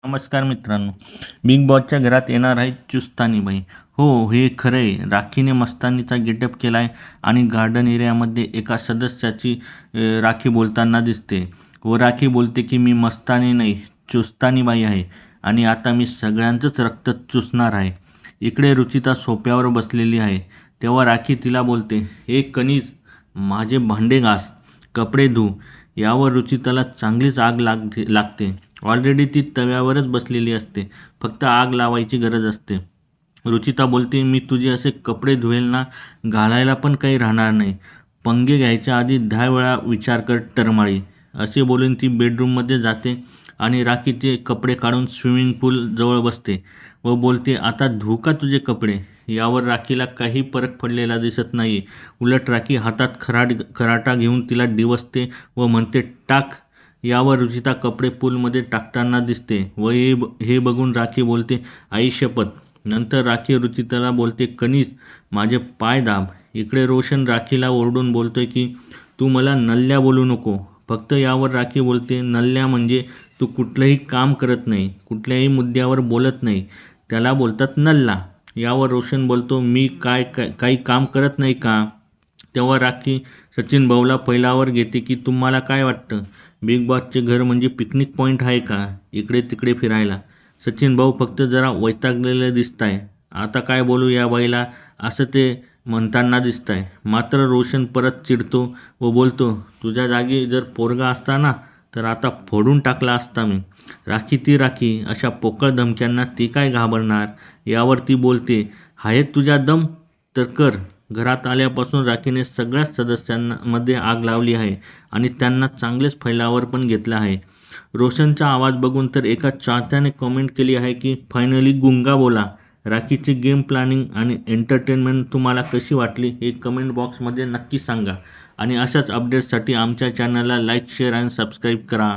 नमस्कार मित्रांनो. बिग बॉसच्या घरात येणार आहे चुस्तानी बाई. हो, हे खरं आहे. राखीने मस्तानीचा गेटअप केला आहे आणि गार्डन एरियामध्ये एका सदस्याची राखी बोलताना दिसते व राखी बोलते की मी मस्तानी नाही, चुस्तानी बाई आहे आणि आता मी सगळ्यांचंच रक्त चुसणार आहे. इकडे रुचिता सोफ्यावर बसलेली आहे. तेव्हा राखी तिला बोलते, "ए कनीज, माझे भांडे घास, कपडे धु." यावर रुचिताला चांगलीच आग लागते. ऑलरेडी ती तव्यावरच बसलेली असते. फक्त आग लावायची गरज असते. रुचिता बोलते, "मी तुझे असे कपडे धुवेल ना, घालायला पण काही राहणार नाही. पंगे घ्यायच्या आधी 10 वेळा विचार कर टरमाळी." असे बोलून ती बेडरूममध्ये जाते आणि राखीचे कपडे काढून स्विमिंग पूल जवळ बसते व बोलते, "आता धुऊ का तुझे कपडे?" यावर राखीला काही फरक पडलेला दिसत नाही. उलट राखी हातात खराटा घेऊन तिला डिवचते व म्हणते, "टाक." यावर रुचिता कपडे पूलमध्ये टाकताना दिसते व हे बघून राखी बोलते, "आई शपथ." नंतर राखी रुचिताला बोलते, "कनीज, माझे पाय दाब." इकडे रोशन राखीला ओरडून बोलतोय की तू मला नल्ल्या बोलू नको. फक्त यावर राखी बोलते, "नल्ल्या म्हणजे तू कुठलंही काम करत नाही, कुठल्याही मुद्द्यावर बोलत नाही, त्याला बोलतात नल्ला." यावर रोशन बोलतो, "मी काही काम करत नाही का?" तेव्हा राखी सचिन भाऊला फैलावर घेते की तुम्हाला काय वाटतं, बिग बॉसचे घर म्हणजे पिकनिक पॉईंट आहे का इकडे तिकडे फिरायला? सचिन भाऊ फक्त जरा वैतागलेले दिसत आहे. आता काय बोलू या बाईला, असं ते म्हणताना दिसत आहे. मात्र रोशन परत चिडतो व बोलतो, तुझ्या जागी जर पोरगा असता ना तर आता फोडून टाकला असता मी. राखी अशा पोकळ धमक्यांना ती काय घाबरणार. यावर ती बोलते, आहे तुझ्या दम तर कर. घरात आल्यापासून राखीने सगळ्याच सदस्यांमध्ये आग लावली आहे आणि त्यांना चांगलेच फैलावर पण घेतलं आहे. रोशनचा आवाज बघून तर एका चाहत्याने कमेंट केली आहे की फायनली गुंगा बोला. राखीची गेम प्लॅनिंग आणि एंटरटेनमेंट तुम्हाला कशी वाटली हे कमेंट बॉक्समध्ये नक्की सांगा आणि अशाच अपडेट्ससाठी आमच्या चॅनलला लाईक, शेअर आणि सबस्क्राईब करा.